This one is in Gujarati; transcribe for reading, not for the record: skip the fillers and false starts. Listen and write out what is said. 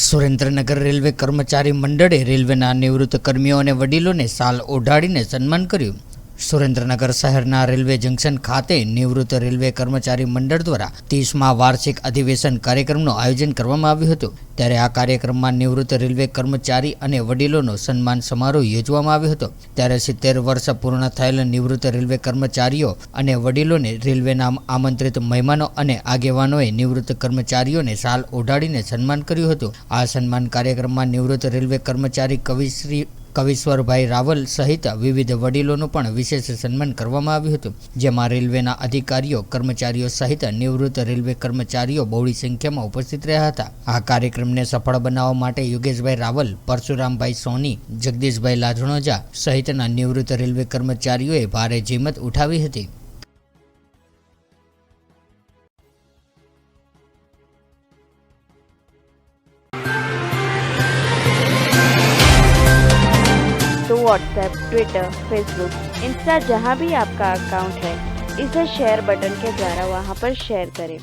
સુરેન્દ્રનગર રેલવે કર્મચારી મંડળે રેલવેના નિવૃત્ત કર્મીઓ અને વડીલોને શાલ ઓઢાડીને સન્માન કર્યું। સુરેન્દ્રનગર શહેરના રેલવે જંકશન ખાતે નિવૃત્ત રેલવે કર્મચારી મંડળ દ્વારા 30મા વાર્ષિક અધિવેશન કાર્યક્રમનું આયોજન કરવામાં આવ્યું હતું। ત્યારે આ કાર્યક્રમમાં નિવૃત્ત રેલવે કર્મચારી અને વડીલોનો સન્માન સમારોહ યોજવામાં આવ્યો હતો। ત્યારે 70 વર્ષ પૂર્ણ થયેલ નિવૃત્ત રેલવે કર્મચારીઓ અને વડીલોને રેલવેના આમંત્રિત મહેમાનો અને આગેવાનોએ નિવૃત્ત કર્મચારીઓને શાલ ઓઢાડીને સન્માન કર્યું હતું। આ સન્માન કાર્યક્રમમાં નિવૃત્ત રેલવે કર્મચારી કવિશ્વરભાઈ રાવલ સહિત વિવિધ વડીલોનું પણ વિશેષ સન્માન કરવામાં આવ્યું હતું, જેમાં રેલવેના અધિકારીઓ, કર્મચારીઓ સહિત નિવૃત્ત રેલવે કર્મચારીઓ બહોળી સંખ્યામાં ઉપસ્થિત રહ્યા હતા। આ કાર્યક્રમને સફળ બનાવવા માટે યોગેશભાઈ રાવલ, પરશુરામભાઈ સોની, જગદીશભાઈ લાધણોજા સહિતના નિવૃત્ત રેલવે કર્મચારીઓએ ભારે જહેમત ઉઠાવી હતી। तो व्हाट्सएप, ट्विटर, फेसबुक, इंस्टा जहाँ भी आपका अकाउंट है, इसे शेयर बटन के द्वारा वहाँ पर शेयर करें।